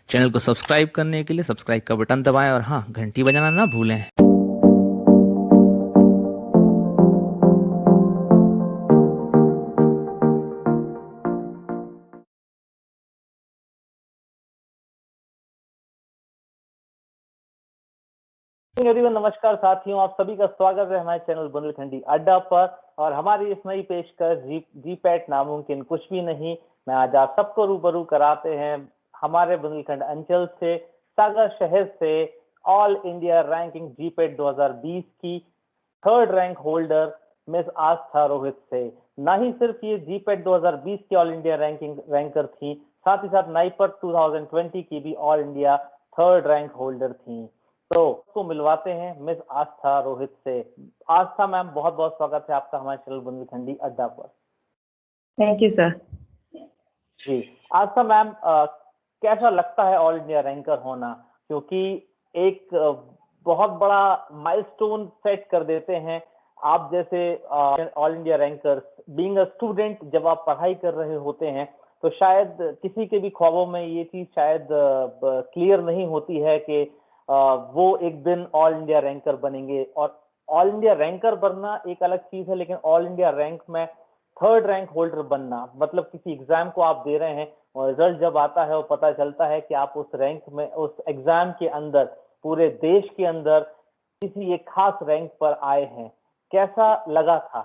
Channel को subscribe करने के लिए सब्सक्राइब का बटन दबाएं और हाँ, घंटी बजाना ना भूलें। एवरीवन, नमस्कार साथियों, आप सभी का स्वागत है हमारे चैनल बुंदेलखंडी अड्डा पर। और हमारी इस नई पेशकश जीपैट नामुमकिन कुछ भी नहीं मैं आज आप सबको रूबरू कराते हैं हमारे बुंदेलखंड अंचल से, सागर शहर से ऑल इंडिया रैंकिंग जीपैट 2020 की थर्ड रैंक होल्डर मिस आस्था रोहित से। ना ही सिर्फ ये जीपैट 2020 की ऑल इंडिया रैंकिंग रैंकर थी, साथ ही साथ नाइपर 2020 की भी all India third rank holder थी। तो मिलवाते हैं मिस आस्था रोहित से। आस्था मैम, बहुत बहुत स्वागत है आपका हमारे चैनल बुंदेलखंडी अड्डा पर। Thank you sir. जी आस्था मैम, कैसा लगता है ऑल इंडिया रैंकर होना? क्योंकि एक बहुत बड़ा माइलस्टोन सेट कर देते हैं आप जैसे all India rankers. Being a student, जब आप पढ़ाई कर रहे होते हैं तो शायद किसी के भी ख्वाबों में ये चीज शायद क्लियर नहीं होती है कि वो एक दिन ऑल इंडिया रैंकर बनेंगे। और ऑल इंडिया रैंकर बनना एक अलग चीज है, लेकिन ऑल इंडिया रैंक में थर्ड रैंक होल्डर बनना, मतलब किसी एग्जाम को आप दे रहे हैं और रिजल्ट जब आता है और पता चलता है कि आप उस रैंक में, उस एग्जाम के अंदर, पूरे देश के अंदर किसी एक खास रैंक पर आए हैं। कैसा लगा था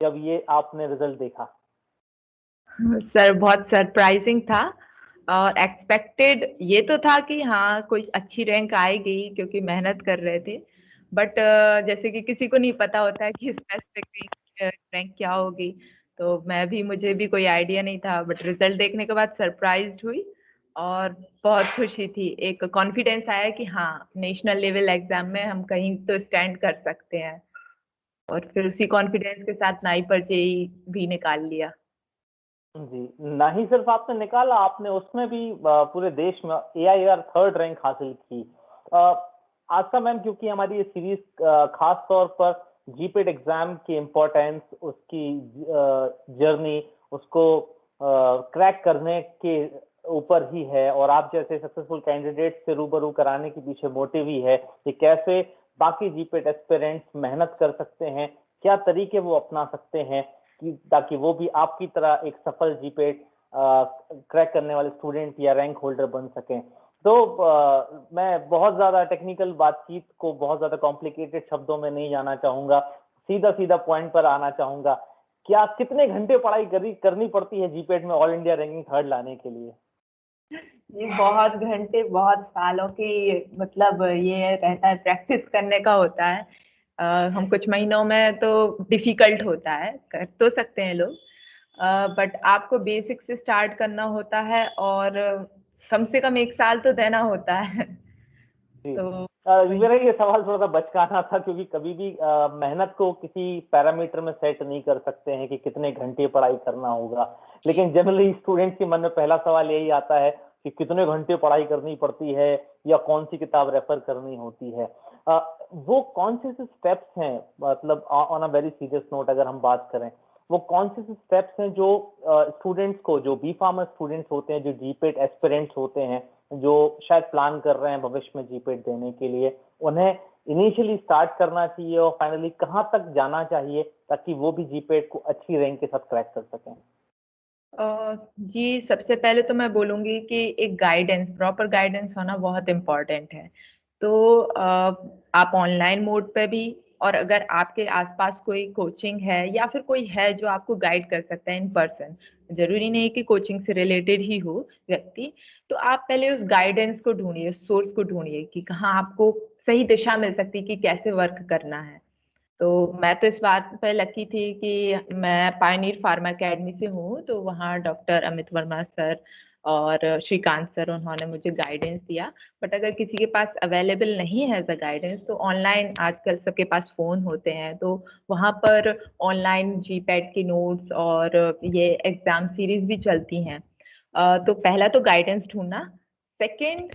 जब ये आपने रिजल्ट देखा? सर बहुत सरप्राइजिंग था और एक्सपेक्टेड ये तो था कि हाँ कोई अच्छी रैंक आएगी क्योंकि मेहनत कर रहे थे। बट जैसे कि किसी को नहीं पता होता है कि स्पेसिफिक रैंक क्या होगी, तो मुझे भी कोई आइडिया नहीं था। बट रिजल्ट देखने के बाद सरप्राइज्ड हुई और बहुत खुशी थी। एक कॉन्फिडेंस आया कि हाँ नेशनल लेवल एग्जाम में हम कहीं तो स्टैंड कर सकते हैं। और फिर उसी कॉन्फिडेंस के साथ नाई पर जेई भी निकाल लिया। जी, ना ही सिर्फ आपने निकाला, आपने उसमें भी पूरे देश में एआईआर थर्ड रैंक हासिल की। आस्था मैम, क्योंकि हमारी ये सीरीज खास तौर पर जीपीट एग्जाम की इम्पोर्टेंस, उसकी जर्नी, उसको क्रैक करने के ऊपर ही है, और आप जैसे सक्सेसफुल कैंडिडेट से रूबरू कराने के पीछे मोटिव ही है कि कैसे बाकी जीपीट एस्पिरेंट्स मेहनत कर सकते हैं, क्या तरीके वो अपना सकते हैं कि ताकि वो भी आपकी तरह एक सफल जीपीट क्रैक करने वाले स्टूडेंट या रैंक होल्डर बन सकें। तो मैं बहुत ज्यादा टेक्निकल बातचीत को बहुत ज्यादा कॉम्प्लिकेटेड शब्दों में नहीं जाना चाहूंगा, सीधा सीधा पॉइंट पर आना चाहूंगा। क्या कितने घंटे पढ़ाई करनी पड़ती है जीपीट में ऑल इंडिया रैंकिंग थर्ड लाने के लिए? ये बहुत घंटे, बहुत सालों की मतलब ये रहता है, प्रैक्टिस करने का होता है। हम कुछ महीनों में तो डिफिकल्ट होता है, कर तो सकते हैं लोग, बट आपको बेसिक से स्टार्ट करना होता है और कम से कम 1 साल तो देना होता है। जी, तो मेरा ये सवाल थोड़ा सा बचकाना था, क्योंकि कभी भी मेहनत को किसी पैरामीटर में सेट नहीं कर सकते हैं कि कितने घंटे पढ़ाई करना होगा। लेकिन जनरली स्टूडेंट्स के मन में पहला सवाल यही आता है कि कितने घंटे पढ़ाई करनी पड़ती है या कौन सी किताब रेफर करनी होती है। वो कौन से स्टेप्स हैं, मतलब on a very serious note अगर हम बात करें, वो कौन से स्टेप्स हैं जो स्टूडेंट्स को, जो बी फार्मर स्टूडेंट्स होते हैं, जो जीपीट एस्पिरेंट्स होते हैं, जो शायद प्लान कर रहे हैं भविष्य में जीपीट देने के लिए, उन्हें इनिशियली स्टार्ट करना चाहिए और फाइनली कहाँ तक जाना चाहिए ताकि वो भी जीपीट को अच्छी रैंक के साथ क्रैक कर सकें? जी, सबसे पहले तो मैं बोलूँगी कि एक गाइडेंस, प्रॉपर गाइडेंस होना बहुत इम्पोर्टेंट है। तो आप ऑनलाइन मोड पे भी, और अगर आपके आसपास कोई कोचिंग है या फिर कोई है जो आपको गाइड कर सकता है इन पर्सन, ज़रूरी नहीं कि कोचिंग से रिलेटेड ही हो व्यक्ति, तो आप पहले उस गाइडेंस को ढूँढिए, सोर्स को ढूँढिए कि कहाँ आपको सही दिशा मिल सकती है कि कैसे वर्क करना है। तो मैं तो इस बात पे लकी थी कि मैं पायनियर फार्मा एकेडमी से हूँ, तो वहाँ डॉक्टर अमित वर्मा सर और श्रीकांत सर, उन्होंने मुझे गाइडेंस दिया। बट अगर किसी के पास अवेलेबल नहीं है एज अ गाइडेंस, तो ऑनलाइन आजकल सबके पास फ़ोन होते हैं, तो वहाँ पर ऑनलाइन जीपैट की नोट्स और ये एग्ज़ाम सीरीज़ भी चलती हैं। तो पहला तो गाइडेंस ढूँढना। सेकंड,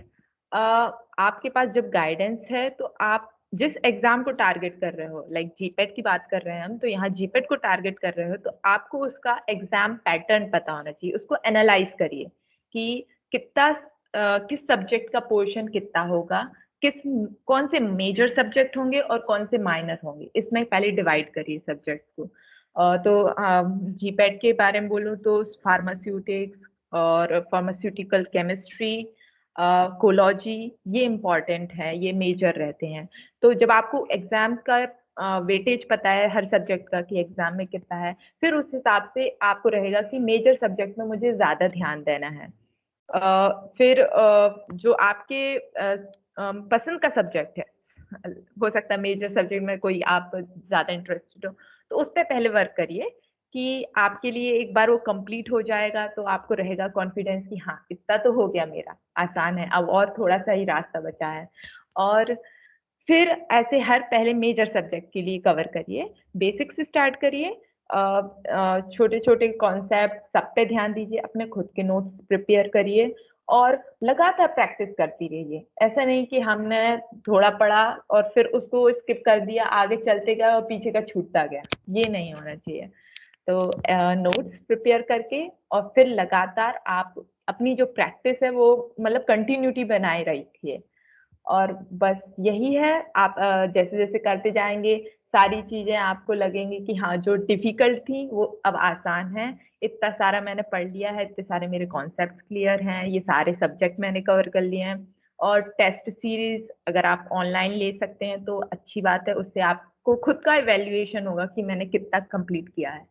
आपके पास जब गाइडेंस है तो आप जिस एग्जाम को टारगेट कर रहे हो, लाइक जीपेट की बात कर रहे हैं हम, तो यहाँ जीपेट को टारगेट कर रहे हो तो आपको उसका एग्जाम पैटर्न पता होना चाहिए। उसको एनालाइज करिए कि कितना किस सब्जेक्ट का पोर्शन कितना होगा, कौन से मेजर सब्जेक्ट होंगे और कौन से माइनर होंगे, इसमें पहले डिवाइड करिए सब्जेक्ट्स को। तो जीपैट के बारे में बोलूँ तो फार्मास्यूटिक्स और फार्मास्यूटिकल केमिस्ट्री, कोलॉजी, ये इम्पॉर्टेंट है, ये मेजर रहते हैं। तो जब आपको एग्जाम का वेटेज पता है हर सब्जेक्ट का कि एग्जाम में कितना है, फिर उस हिसाब से आपको रहेगा कि मेजर सब्जेक्ट में मुझे ज्यादा ध्यान देना है। फिर जो आपके पसंद का सब्जेक्ट है, हो सकता है मेजर सब्जेक्ट में कोई आप ज्यादा इंटरेस्टेड हो, तो उस पर पहले वर्क करिए कि आपके लिए एक बार वो कंप्लीट हो जाएगा तो आपको रहेगा कॉन्फिडेंस कि हाँ इतना तो हो गया मेरा, आसान है, अब और थोड़ा सा ही रास्ता बचा है। और फिर ऐसे हर पहले मेजर सब्जेक्ट के लिए कवर करिए, बेसिक से स्टार्ट करिए, छोटे छोटे कॉन्सेप्ट सब पे ध्यान दीजिए, अपने खुद के नोट्स प्रिपेयर करिए और लगातार प्रैक्टिस करती रहिए। ऐसा नहीं कि हमने थोड़ा पढ़ा और फिर उसको स्किप कर दिया, आगे चलते गए और पीछे का छूटता गया, ये नहीं होना चाहिए। तो नोट्स प्रिपेयर करके और फिर लगातार आप अपनी जो प्रैक्टिस है वो मतलब कंटिन्यूटी बनाए रखिए। और बस यही है, आप जैसे जैसे करते जाएंगे सारी चीजें आपको लगेंगी कि हाँ जो डिफिकल्ट थी वो अब आसान है, इतना सारा मैंने पढ़ लिया है, इतने सारे मेरे कॉन्सेप्ट्स क्लियर हैं, ये सारे सब्जेक्ट मैंने कवर कर लिए हैं। और टेस्ट सीरीज अगर आप ऑनलाइन ले सकते हैं तो अच्छी बात है, उससे आपको खुद का इवेल्युएशन होगा कि मैंने कितना कंप्लीट किया है।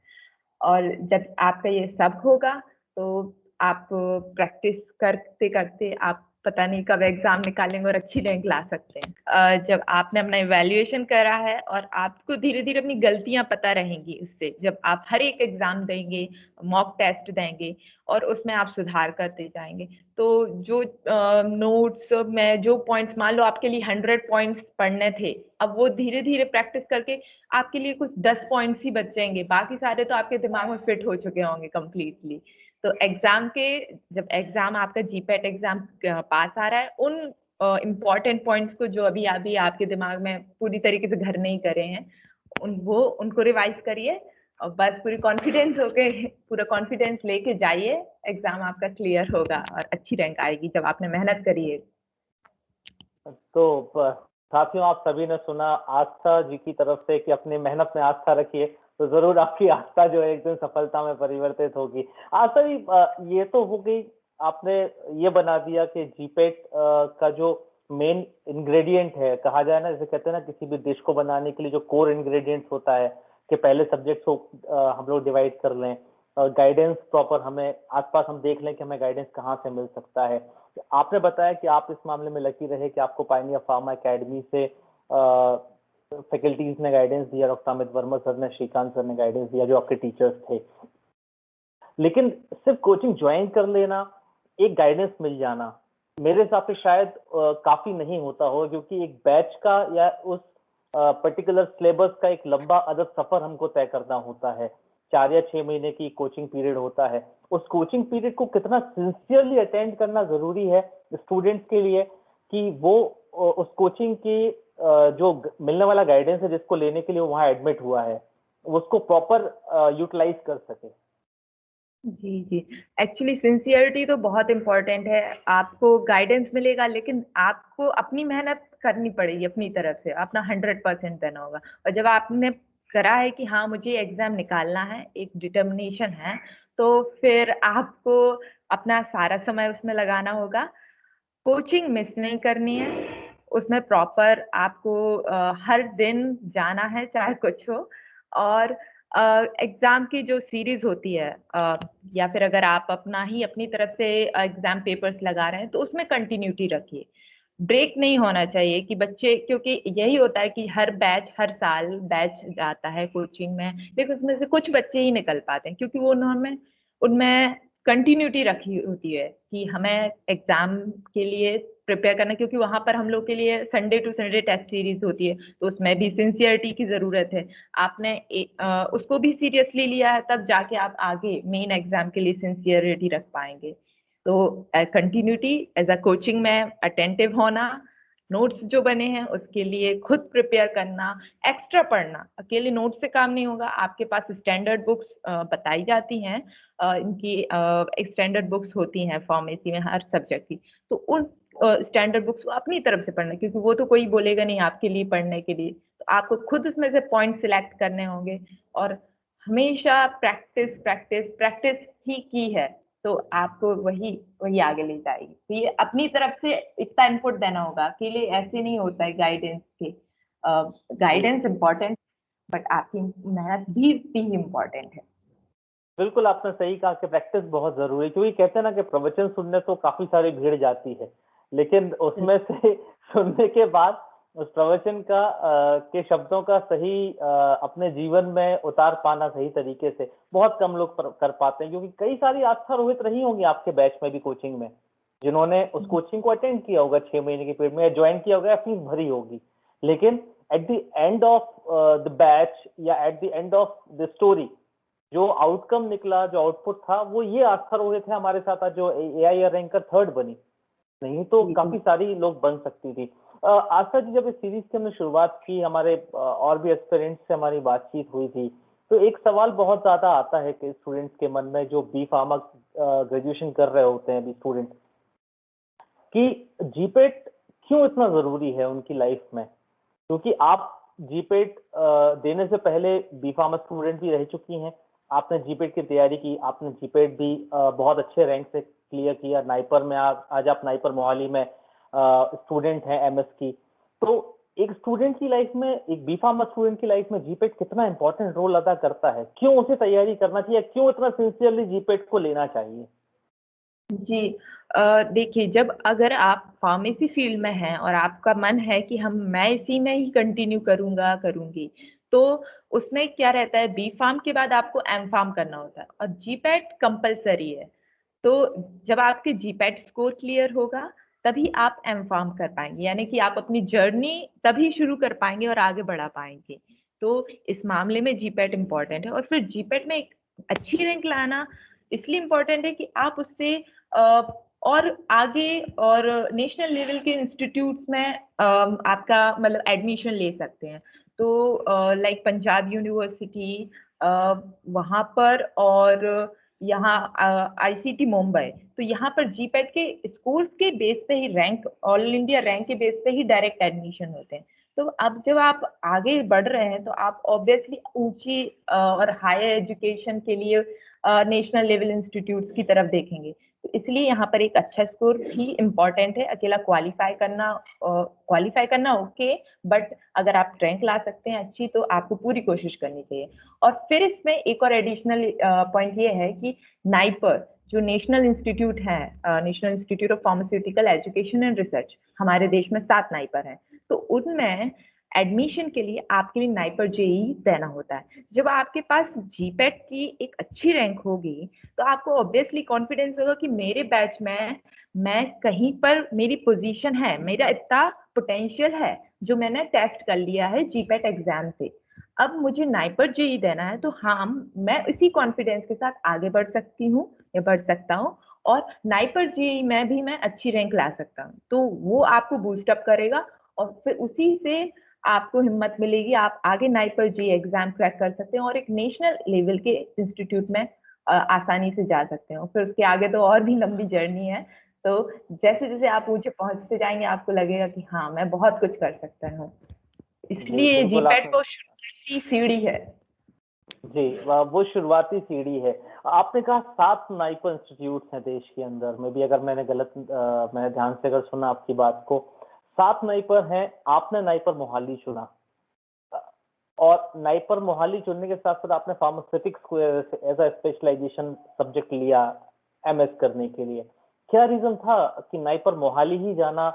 और जब आपका ये सब होगा तो आप प्रैक्टिस करते करते आप पता नहीं कब एग्जाम निकालेंगे और अच्छी रैंक ला सकते हैं। जब आपने अपना इवैल्यूएशन करा है और आपको धीरे धीरे अपनी गलतियां पता रहेंगी उससे, जब आप हर एक एग्जाम देंगे, मॉक टेस्ट देंगे और उसमें आप सुधार करते जाएंगे, तो जो नोट्स में जो पॉइंट्स, मान लो आपके लिए 100 पॉइंट्स पढ़ने थे, अब वो धीरे धीरे प्रैक्टिस करके आपके लिए कुछ 10 पॉइंट्स ही बचेंगे, बाकी सारे तो आपके दिमाग में फिट हो चुके होंगे कंप्लीटली। तो एग्जाम के, जब एग्जाम आपका जीपैट एग्जाम पास आ रहा है, उन इम्पॉर्टेंट पॉइंट्स को जो अभी अभी आपके दिमाग में पूरी तरीके से घर नहीं करे हैं, उनको रिवाइज करिए और बस पूरी कॉन्फिडेंस होके, पूरा कॉन्फिडेंस लेके जाइए, एग्जाम आपका क्लियर होगा और अच्छी रैंक आएगी जब आपने मेहनत करी है। तो साथियों, आप सभी ने सुना आस्था जी की तरफ से कि अपनी मेहनत में आस्था रखिए, तो जरूर आपकी आस्था जो है एक दिन सफलता में परिवर्तित होगी। आस्था जी, ये तो हो गई, आपने ये बना दिया कि जीपेट का जो मेन इंग्रेडिएंट है, कहा जाए ना, जैसे कहते हैं ना किसी भी डिश को बनाने के लिए जो कोर इंग्रेडिएंट्स होता है, कि पहले सब्जेक्ट को हम लोग डिवाइड कर लें, गाइडेंस प्रॉपर हमें आसपास हम देख लें कि हमें गाइडेंस कहाँ से मिल सकता है। आपने बताया कि आप इस मामले में लकी रहे कि आपको पायनियर फार्मा एकेडमी से फैकल्टीज ने गाइडेंस दिया, डॉक्टर अमित वर्मा सर ने, श्रीकांत सर ने गाइडेंस दिया, जो आपके टीचर्स थे। लेकिन सिर्फ कोचिंग ज्वाइन कर लेना, एक गाइडेंस मिल जाना, मेरे हिसाब से शायद काफी नहीं होता हो, क्योंकि एक बैच का या उस पर्टिकुलर सिलेबस का एक लंबा अदद सफर हमको तय करना होता है। 4 या 6 महीने की कोचिंग पीरियड होता है। उस कोचिंग पीरियड को कितना सिंसियरली अटेंड करना जरूरी है स्टूडेंट्स के लिए, कि वो उस कोचिंग की जो मिलने वाला गाइडेंस है जिसको लेने के लिए वहां एडमिट हुआ है, उसको प्रॉपर यूटिलाइज कर सके। जी जी, एक्चुअली सिंसियरिटी तो बहुत इम्पोर्टेंट है। आपको गाइडेंस मिलेगा लेकिन आपको अपनी मेहनत करनी पड़ेगी, अपनी तरफ से अपना 100% देना होगा। और जब आपने करा है कि हाँ मुझे एग्जाम निकालना है, एक डिटर्मिनेशन है, तो फिर आपको अपना सारा समय उसमें लगाना होगा। कोचिंग मिस नहीं करनी है, उसमें प्रॉपर आपको हर दिन जाना है चाहे कुछ हो। और एग्जाम की जो सीरीज होती है, या फिर अगर आप अपना ही अपनी तरफ से एग्जाम पेपर्स लगा रहे हैं तो उसमें कंटिन्यूटी रखिए, ब्रेक नहीं होना चाहिए कि बच्चे, क्योंकि यही होता है कि हर बैच, हर साल बैच जाता है कोचिंग में, लेकिन उसमें से कुछ बच्चे ही निकल पाते हैं क्योंकि वो उन्होंने उनमें कंटिन्यूटी रखी होती है कि हमें एग्जाम के लिए प्रिपेयर करना, क्योंकि वहां पर हम लोग के लिए Sunday to Sunday test series होती है, तो उसमें भी सिंसियरिटी की जरूरत है। आपने उसको भी सीरियसली लिया है, तब जाके आप आगे मेन एग्जाम के लिए सिंसियरिटी रख पाएंगे। तो कंटिन्यूटी एज अ कोचिंग में अटेंटिव होना, नोट्स जो बने हैं उसके लिए खुद प्रिपेयर करना, एक्स्ट्रा पढ़ना, अकेले नोट्स से काम नहीं होगा। आपके पास स्टैंडर्ड बुक्स बताई जाती हैं, इनकी स्टैंडर्ड बुक्स होती हैं फार्मेसी में हर सब्जेक्ट की, तो उन स्टैंडर्ड बुक्स को अपनी तरफ से पढ़ना, क्योंकि वो तो कोई बोलेगा नहीं आपके लिए पढ़ने के लिए, तो आपको खुद उसमें से पॉइंट सिलेक्ट करने होंगे। और हमेशा प्रैक्टिस प्रैक्टिस प्रैक्टिस ही की है, तो आपको वही वही आगे ले जाएगी। तो ये अपनी तरफ से इतना इनपुट देना होगा, अकेले ऐसे नहीं होता है गाइडेंस के। गाइडेंस इम्पोर्टेंट, बट आपकी मेहनत भी उतनी ही इम्पोर्टेंट है। बिल्कुल आपने सही कहा कि प्रैक्टिस बहुत जरूरी है, क्योंकि कहते हैं ना कि प्रवचन सुनने तो काफी सारी भीड़ जाती है, लेकिन उसमें से सुनने के बाद उस प्रवचन का के शब्दों का सही अपने जीवन में उतार पाना सही तरीके से बहुत कम लोग कर पाते हैं। क्योंकि कई सारी आस्था रोहित रही होंगी आपके बैच में भी, कोचिंग में, जिन्होंने उस कोचिंग को अटेंड किया होगा 6 महीने की पीरियड में, या ज्वाइन किया होगा या फीस भरी होगी, लेकिन at the end of the batch या at the end of the story जो आउटकम निकला, जो आउटपुट था, वो ये आस्था रोहित है हमारे साथ आज जो एआई रैंकर 3rd बनी, नहीं तो काफी सारी लोग बन सकती थी। आस्था जी, जब इस सीरीज की हमने शुरुआत की, हमारे और भी एस्पिरेंट्स से हमारी बातचीत हुई थी, तो एक सवाल बहुत ज्यादा आता है कि स्टूडेंट्स के मन में, जो बी फार्मा ग्रेजुएशन कर रहे होते हैं अभी स्टूडेंट, कि जीपेट क्यों इतना जरूरी है उनकी लाइफ में। क्योंकि आप जीपेट देने से पहले बी फार्मा स्टूडेंट भी रह चुकी हैं, आपने जीपेट की तैयारी की, आपने जीपेट भी बहुत अच्छे रैंक से क्लियर किया, नाइपर में आज आप नाइपर मोहाली में स्टूडेंट हैं एमएस की। तो एक स्टूडेंट की लाइफ में, एक बी फार्मा स्टूडेंट की लाइफ में जीपेट कितना इंपॉर्टेंट रोल अदा करता है, क्यों उसे तैयारी करना चाहिए, क्यों इतना सिंसियरली जीपेट को लेना चाहिए? जी, देखिए, जब अगर आप फार्मेसी फील्ड में हैं और आपका मन है कि मैं इसी में ही कंटिन्यू करूंगा करूंगी, तो उसमें क्या रहता है, बी फार्म के बाद आपको एम फार्म करना होता है और जीपैट कंपलसरी है। तो जब आपके जीपैट स्कोर क्लियर होगा, तभी आप एम फार्म कर पाएंगे, यानी कि आप अपनी जर्नी तभी शुरू कर पाएंगे और आगे बढ़ा पाएंगे। तो इस मामले में जीपैट इंपॉर्टेंट है। और फिर जीपैट में एक अच्छी रैंक लाना इसलिए इम्पोर्टेंट है कि आप उससे और आगे और नेशनल लेवल के इंस्टीट्यूट्स में आपका मतलब एडमिशन ले सकते हैं। तो लाइक पंजाब यूनिवर्सिटी वहाँ पर, और यहाँ आईसीटी मुंबई, तो यहाँ पर जीपैट के स्कोर्स के बेस पे ही रैंक, ऑल इंडिया रैंक के बेस पे ही डायरेक्ट एडमिशन होते हैं। तो अब जब आप आगे बढ़ रहे हैं, तो आप ऑब्वियसली ऊंची और हायर एजुकेशन के लिए नेशनल लेवल इंस्टीट्यूट्स की तरफ देखेंगे। तो इसलिए यहाँ पर एक अच्छा स्कोर ही इम्पोर्टेंट है। अकेला क्वालिफाई करना ओके, बट अगर आप रैंक ला सकते हैं अच्छी, तो आपको पूरी कोशिश करनी चाहिए। और फिर इसमें एक और एडिशनल पॉइंट ये है कि नाइपर जो नेशनल इंस्टीट्यूट है, national institute of pharmaceutical education and research, हमारे देश में 7 नाइपर हैं। तो उनमें एडमिशन के लिए आपके लिए नाइपर जेई देना होता है। जब आपके पास जीपेट की एक अच्छी रैंक होगी, तो आपको ऑब्वियसली कॉन्फिडेंस होगा कि मेरे बैच में मैं कहीं पर मेरी पोजीशन है, मेरा इतना पोटेंशियल है जो मैंने टेस्ट कर लिया है जीपेट एग्जाम से। अब मुझे नाइपर जेई देना है, तो हाँ, मैं इसी कॉन्फिडेंस के साथ आगे बढ़ सकती हूँ या बढ़ सकता हूँ, और नाइपर जेई में भी मैं अच्छी रैंक ला सकता हूँ। तो वो आपको बूस्ट अप करेगा और फिर उसी से आपको हिम्मत मिलेगी, आप आगे नाइपर जी एग्जाम क्रैक कर सकते हैं और एक नेशनल लेवल के इंस्टीट्यूट में आसानी से जा सकते हैं। फिर उसके आगे तो और भी लंबी जर्नी है। तो जैसे जैसे आप ऊंचे पहुंचते जाएंगे, आपको लगेगा कि हाँ, मैं बहुत कुछ कर सकता हूँ। जी इसलिए बिल्कुल जीपैट आपने, को शुरुआती सीढ़ी है। जी वो शुरुआती सीढ़ी है। आपने कहा 7 नाइपर इंस्टीट्यूट हैं देश के अंदर में भी, अगर मैंने मैंने ध्यान से अगर सुना आपकी बात को, 7 नाइपर हैं, आपने नाइपर मोहाली चुना, और नाइपर मोहाली चुनने के साथ साथ आपने फार्मास्यूटिक्स को एज अ स्पेशलाइजेशन सब्जेक्ट लिया एमएस करने के लिए। क्या रीजन था कि नाइपर मोहाली ही जाना,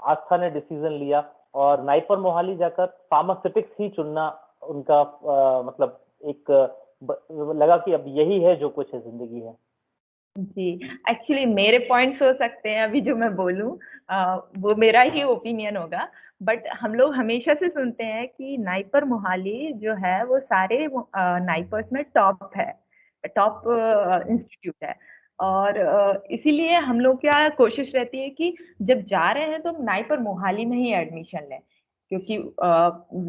आस्था ने डिसीजन लिया और नाइपर मोहाली जाकर फार्मास्यूटिक्स ही चुनना उनका मतलब एक लगा कि अब यही है जो कुछ है जिंदगी है? जी, एक्चुअली मेरे पॉइंट्स हो सकते हैं अभी जो मैं बोलूँ, वो मेरा ही ओपिनियन होगा। बट हम लोग हमेशा से सुनते हैं कि नाइपर मोहाली जो है वो सारे नाइपर्स में टॉप है, टॉप इंस्टीट्यूट है। और इसीलिए हम लोग क्या कोशिश रहती है कि जब जा रहे हैं तो नाइप और मोहाली में ही एडमिशन लें, क्योंकि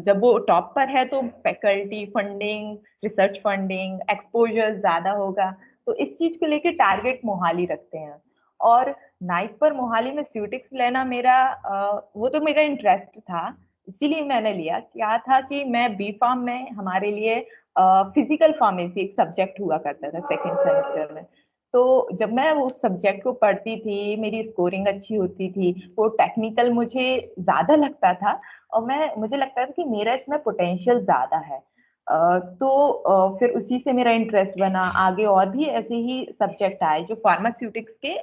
जब वो टॉप पर है तो faculty funding, research funding, exposure ज्यादा होगा, तो इस चीज को लेके टारगेट मोहाली रखते हैं। और नाइप पर मोहाली में स्यूटिक्स लेना मेरा वो तो मेरा इंटरेस्ट था, इसीलिए मैंने लिया। क्या था कि मैं बी फार्म में हमारे लिए फिजिकल फार्मेसी एक सब्जेक्ट हुआ करता था सेकेंड सेमेस्टर में। तो जब मैं उस सब्जेक्ट को पढ़ती थी, मेरी स्कोरिंग अच्छी होती थी, वो टेक्निकल मुझे ज्यादा लगता था, और मुझे लगता था कि मेरा इसमें पोटेंशियल ज्यादा है। तो फिर उसी से मेरा इंटरेस्ट बना आगे, और भी ऐसे ही सब्जेक्ट आए जो फार्मास्यूटिक्स के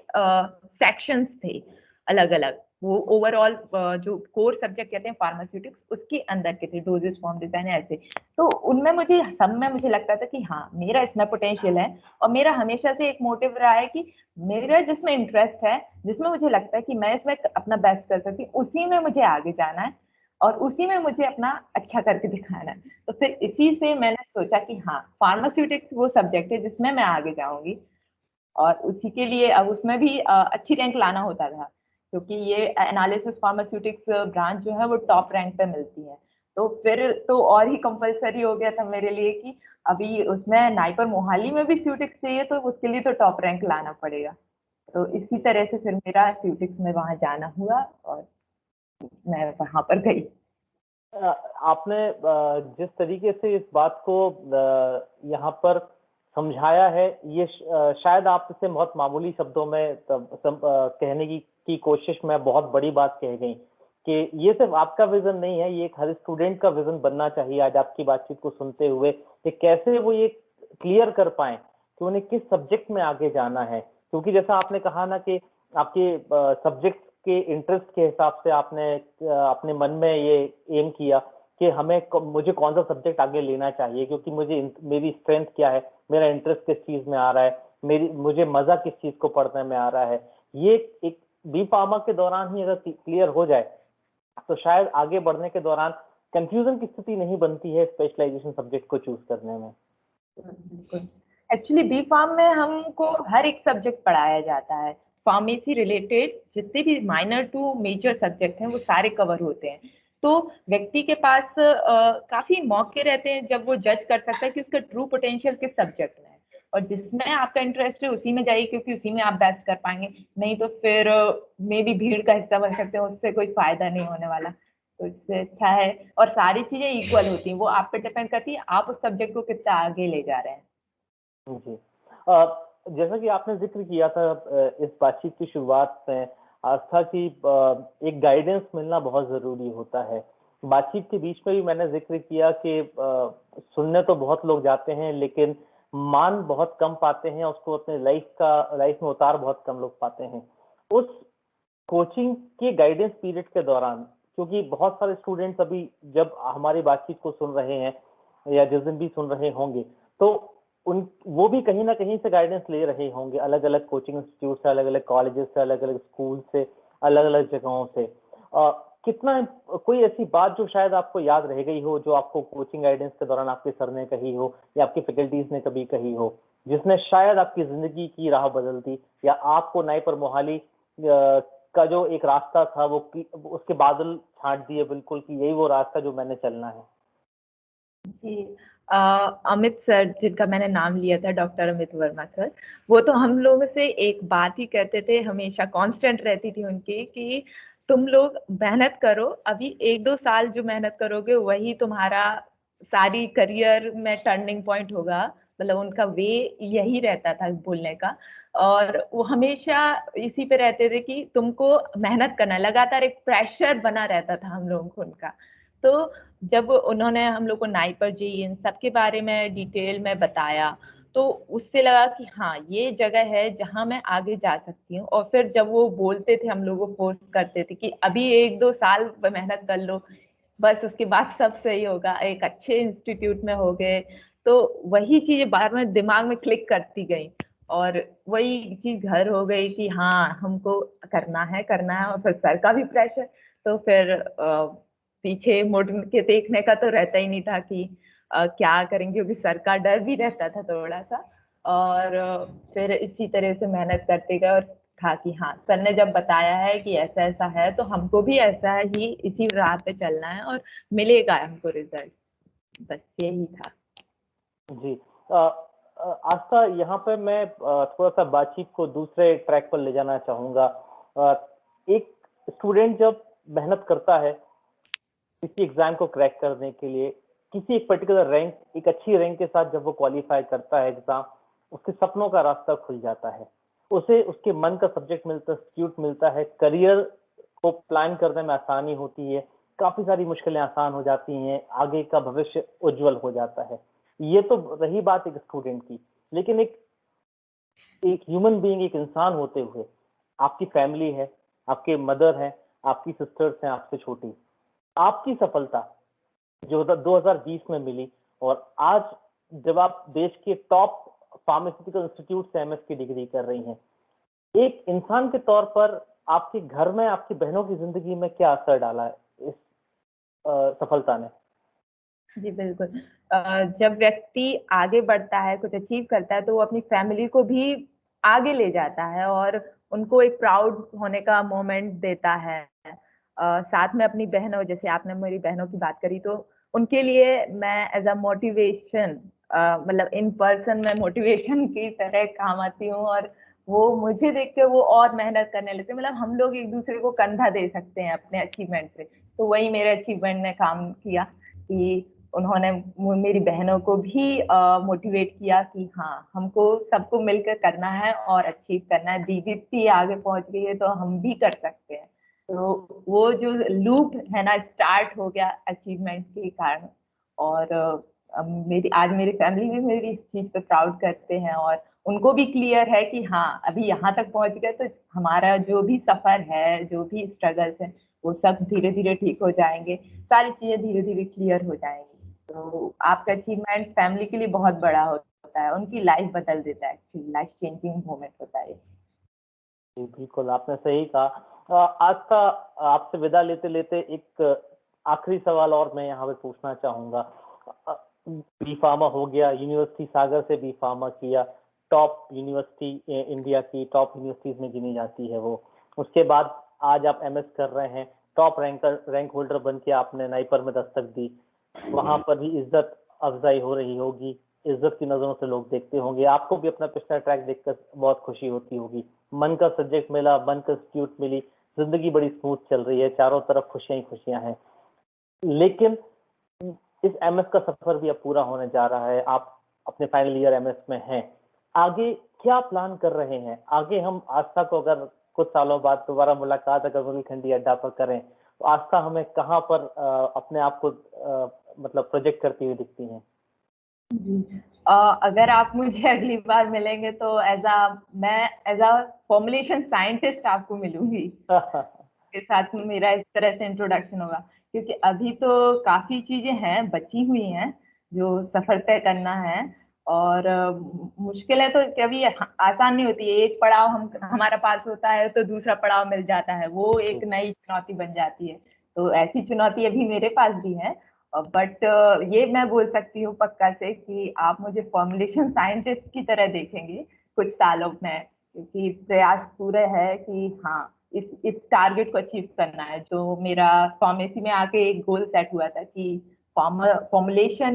सेक्शंस थे अलग अलग। वो ओवरऑल जो कोर सब्जेक्ट कहते हैं फार्मास्यूटिक्स, उसके अंदर के थे, डोजेस फॉर्म डिजाइन ऐसे। तो उनमें मुझे सब में मुझे लगता था कि हाँ मेरा इसमें पोटेंशियल है। और मेरा हमेशा से एक मोटिव रहा है कि मेरा जिसमें इंटरेस्ट है, जिसमें मुझे लगता है कि मैं इसमें अपना बेस्ट कर सकती हूँ, उसी में मुझे आगे जाना है और उसी में मुझे अपना अच्छा करके दिखाना है। तो फिर इसी से मैंने सोचा कि हाँ फार्मास्यूटिक्स वो सब्जेक्ट है जिसमें मैं आगे जाऊंगी। और उसी के लिए अब उसमें भी अच्छी रैंक लाना होता था, क्योंकि ये एनालिसिस फार्मास्यूटिक्स ब्रांच जो है वो टॉप रैंक पे मिलती है। तो फिर तो और ही कंपलसरी हो गया था मेरे लिए कि अभी उसमें नाइपर मोहाली में भी स्यूटिक्स चाहिए, तो उसके लिए तो टॉप रैंक लाना पड़ेगा। तो इसी तरह से फिर मेरा स्यूटिक्स में वहां जाना हुआ और मैं वहां पर गई। आपने जिस तरीके से इस बात को यहाँ पर समझाया है, ये शायद आपसे बहुत मामूली शब्दों में कहने की कोशिश में बहुत बड़ी बात कह गई कि ये सिर्फ आपका विजन नहीं है, ये एक हर स्टूडेंट का विजन बनना चाहिए। आज आपकी बातचीत को सुनते हुए कि कैसे वो ये क्लियर कर पाए कि उन्हें किस सब्जेक्ट में आगे जाना है, क्योंकि जैसा आपने कहा ना कि आपके सब्जेक्ट के इंटरेस्ट के हिसाब से आपने अपने मन में ये एम किया कि मुझे कौन सा सब्जेक्ट आगे लेना चाहिए, क्योंकि मेरी स्ट्रेंथ क्या है, मेरा इंटरेस्ट किस चीज में आ रहा है, मुझे मजा किस चीज को पढ़ने में आ रहा है। ये एक बी फार्मा के दौरान ही अगर क्लियर हो जाए तो शायद आगे बढ़ने के दौरान कंफ्यूजन की स्थिति नहीं बनती है स्पेशलाइजेशन सब्जेक्ट को चूज करने में। बिल्कुल। एक्चुअली बी फार्म में हमको हर एक सब्जेक्ट पढ़ाया जाता है, फार्मेसी रिलेटेड जितने भी माइनर टू मेजर सब्जेक्ट हैं वो सारे कवर होते हैं। तो व्यक्ति के पास काफी मौके रहते हैं जब वो जज कर सकता है कि उसका ट्रू पोटेंशियल किस सब्जेक्ट में है, और जिसमें आपका इंटरेस्ट है उसी में जाइए, क्योंकि उसी में आप बेस्ट कर पाएंगे। नहीं तो फिर मे भी भीड़ का हिस्सा बन सकते हैं, उससे कोई फायदा नहीं होने वाला। तो इससे अच्छा है, और सारी चीजें इक्वल होती हैं, वो आप पे डिपेंड करती है आप उस सब्जेक्ट को कितना आगे ले जा रहे हैं। जी। जैसा कि आपने जिक्र किया था इस बातचीत की शुरुआत में, आस्था की एक गाइडेंस मिलना बहुत जरूरी होता है। बातचीत के बीच में भी मैंने जिक्र किया कि सुनने तो बहुत लोग जाते हैं लेकिन मान बहुत कम पाते हैं, उसको अपने लाइफ में उतार बहुत कम लोग पाते हैं। उस कोचिंग के गाइडेंस पीरियड के दौरान, क्योंकि बहुत सारे स्टूडेंट्स अभी जब हमारी बातचीत को सुन रहे हैं या जिस दिन भी सुन रहे होंगे, तो वो भी कहीं ना कहीं से गाइडेंस ले रहे होंगे, अलग अलग कोचिंग इंस्टीट्यूट से, अलग अलग कॉलेजेस से, अलग अलग स्कूल से, अलग अलग जगहों से। कितना कोई ऐसी बात जो शायद आपको याद रह गई हो, जो आपको कोचिंग गाइडेंस के दौरान आपके सर ने कही हो या आपकी फैकल्टीज ने कभी कही हो, जिसने शायद आपकी जिंदगी की राह बदल दी, या आपको नाइप और मोहाली का जो एक रास्ता था वो उसके बादल छांट दिए बिल्कुल कि यही वो रास्ता जो मैंने चलना है? जी, अमित सर जिनका मैंने नाम लिया था, डॉक्टर अमित वर्मा सर, वो तो हम लोगों से एक बात ही कहते थे, हमेशा कांस्टेंट रहती थी उनकी कि तुम लोग मेहनत करो, अभी 1-2 साल जो मेहनत करोगे वही तुम्हारा सारी करियर में टर्निंग पॉइंट होगा। मतलब उनका वे यही रहता था बोलने का। और वो हमेशा इसी पे रहते थे कि तुमको मेहनत करना है, लगातार एक प्रेशर बना रहता था हम लोगों को उनका। तो जब उन्होंने हम लोग को नाइपर जी इन सब के बारे में डिटेल में बताया, तो उससे लगा कि हाँ ये जगह है जहां मैं आगे जा सकती हूँ। और फिर जब वो बोलते थे, हम लोग को फोर्स करते थे कि अभी 1-2 साल मेहनत कर लो, बस उसके बाद सब सही होगा, एक अच्छे इंस्टीट्यूट में हो गए। तो वही चीजें बार बार दिमाग में क्लिक करती गई, और वही चीज घर हो गई कि हाँ हमको करना है करना है। और फिर सर का भी प्रेशर, तो फिर पीछे मुड़ के देखने का तो रहता ही नहीं था कि क्या करेंगे, क्योंकि सर का डर भी रहता था थोड़ा सा। और फिर इसी तरह से मेहनत करते गए और था कि हाँ सर ने जब बताया है कि ऐसा ऐसा है तो हमको भी ऐसा ही इसी राह पे चलना है और मिलेगा हमको रिजल्ट, बस यही था। जी। आस्था, यहाँ पे मैं थोड़ा सा बातचीत को दूसरे ट्रैक पर ले जाना चाहूंगा। एक स्टूडेंट जब मेहनत करता है किसी एग्जाम को क्रैक करने के लिए, किसी एक पर्टिकुलर रैंक, एक अच्छी रैंक के साथ जब वो क्वालिफाई करता है एग्जाम, उसके सपनों का रास्ता खुल जाता है। उसे उसके मन का सब्जेक्ट मिलता है, इंस्टीट्यूट मिलता है, करियर को प्लान करने में आसानी होती है, काफी सारी मुश्किलें आसान हो जाती हैं, आगे का भविष्य उज्जवल हो जाता है। ये तो रही बात एक स्टूडेंट की, लेकिन एक एक ह्यूमन बीइंग, एक इंसान होते हुए, आपकी फैमिली है, आपके मदर हैं, आपकी सिस्टर्स हैं आपसे छोटी, आपकी सफलता जो 2020 में मिली, और आज जब आप देश के टॉप फार्मास्यूटिकल इंस्टीट्यूट से एमएस की डिग्री कर रही हैं, एक इंसान के तौर पर आपके घर में आपकी बहनों की जिंदगी में क्या असर डाला है इस सफलता ने? जी बिल्कुल। जब व्यक्ति आगे बढ़ता है, कुछ अचीव करता है, तो वो अपनी फैमिली को भी आगे ले जाता है और उनको एक प्राउड होने का मोमेंट देता है। साथ में अपनी बहनों, जैसे आपने मेरी बहनों की बात करी, तो उनके लिए मैं एज़ अ मोटिवेशन, मतलब इन पर्सन मैं मोटिवेशन की तरह काम आती हूँ और वो मुझे देख के वो और मेहनत करने लगते हैं। मतलब हम लोग एक-दूसरे को कंधा दे सकते हैं अपने अचीवमेंट पे। तो वही मेरे अचीवमेंट ने काम किया कि उन्होंने मेरी बहनों को भी मोटिवेट किया कि हाँ हमको सबको मिलकर करना है और अचीव करना है। दीदी इतनी आगे पहुंच गई है तो हम भी कर सकते हैं। तो वो जो लूप है ना, स्टार्ट हो गया अचीवमेंट के कारण। और मेरी आज मेरी फैमिली भी मेरी इस चीज पे प्राउड करते हैं और उनको भी क्लियर है कि हाँ अभी यहाँ तक पहुंच गए तो हमारा जो भी सफर है, जो भी स्ट्रगल्स है, वो सब धीरे धीरे ठीक हो जाएंगे, सारी चीजें धीरे धीरे क्लियर हो जाएंगी। तो आपका अचीवमेंट फैमिली के लिए बहुत बड़ा होता है, उनकी लाइफ बदल देता है, एक्चुअली लाइफ चेंजिंग मोमेंट होता है। जी, बिल्कुल आपने सही कहा। आज का आपसे विदा लेते लेते एक आखिरी सवाल और मैं यहाँ पे पूछना चाहूंगा। बी फार्मा हो गया, यूनिवर्सिटी सागर से बी फार्मा किया, टॉप यूनिवर्सिटी इंडिया की टॉप यूनिवर्सिटीज में गिनी जाती है वो। उसके बाद आज आप एमएस कर रहे हैं, टॉप रैंक होल्डर बन के आपने नाइपर में दस्तक दी, वहां पर भी इज्जत अफजाई हो रही होगी, इज्जत की नजरों से लोग देखते होंगे, आपको भी अपना पिछला ट्रैक देखकर बहुत खुशी होती होगी, मन का सब्जेक्ट मिला, मन का इंस्टीट्यूट मिली, जिंदगी बड़ी स्मूथ चल रही है, चारों तरफ खुशियां ही खुशियां हैं। लेकिन इस एमएस का सफर भी अब पूरा होने जा रहा है, आप अपने फाइनल ईयर एमएस में हैं, आगे क्या प्लान कर रहे हैं? आगे हम आस्था को अगर कुछ सालों बाद दोबारा मुलाकात अगर बुंदेलखंडी अड्डा पर करें, तो आस्था हमें कहाँ पर अपने आप को मतलब प्रोजेक्ट करती हुई दिखती हैं? जी। अगर आप मुझे अगली बार मिलेंगे तो मैं एज अ फॉर्मुलेशन साइंटिस्ट आपको मिलूंगी, के साथ मेरा इस तरह से इंट्रोडक्शन होगा। क्योंकि अभी तो काफी चीजें हैं बची हुई हैं जो सफर तय करना है, और मुश्किलें तो कभी आसान नहीं होती है। एक पड़ाव हम हमारा पास होता है तो दूसरा पड़ाव मिल जाता है, वो एक नई चुनौती बन जाती है। तो ऐसी चुनौती अभी मेरे पास भी है, बट ये मैं बोल सकती हूँ पक्का से कि आप मुझे फॉर्मुलेशन साइंटिस्ट की तरह देखेंगे कुछ सालों में, क्योंकि प्रयास पूरे है कि हाँ इस टारगेट को अचीव करना है। जो मेरा फार्मेसी में आके एक गोल सेट हुआ था कि फॉर्मुलेशन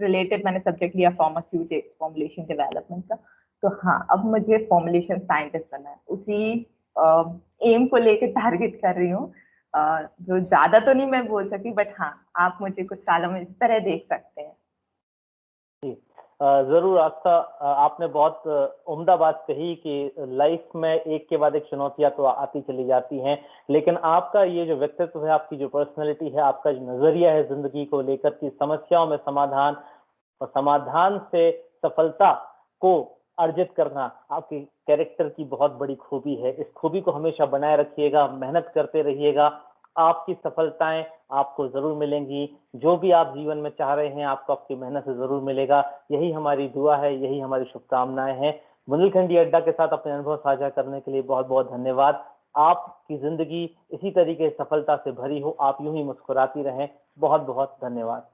रिलेटेड मैंने सब्जेक्ट लिया, फार्मास्यूटिक्स फॉर्मुलेशन डेवलपमेंट का। तो हाँ अब मुझे फॉर्मुलेशन साइंटिस्ट बनना है, उसी एम को लेकर टारगेट कर रही हूँ। जो ज्यादा तो नहीं मैं बोल सकती, बट हाँ आप मुझे कुछ सालों में इस तरह देख सकते हैं। जी, जरूर आस्था, आपने बहुत उम्दा बात कही कि लाइफ में एक के बाद एक चुनौतियां तो आती चली जाती हैं, लेकिन आपका ये जो व्यक्तित्व है, आपकी जो पर्सनैलिटी है, आपका जो नजरिया है जिंदगी को लेकर की, समस्याओं में समाधान और समाधान से सफलता को अर्जित करना, आपके कैरेक्टर की बहुत बड़ी खूबी है। इस खूबी को हमेशा बनाए रखिएगा, मेहनत करते रहिएगा, आपकी सफलताएं आपको जरूर मिलेंगी। जो भी आप जीवन में चाह रहे हैं, आपको आपकी मेहनत से जरूर मिलेगा। यही हमारी दुआ है, यही हमारी शुभकामनाएं हैं। बुंदेलखंडी अड्डा के साथ अपने अनुभव साझा करने के लिए बहुत बहुत धन्यवाद। आपकी जिंदगी इसी तरीके से सफलता से भरी हो, आप यूं ही मुस्कुराती रहें। बहुत बहुत धन्यवाद।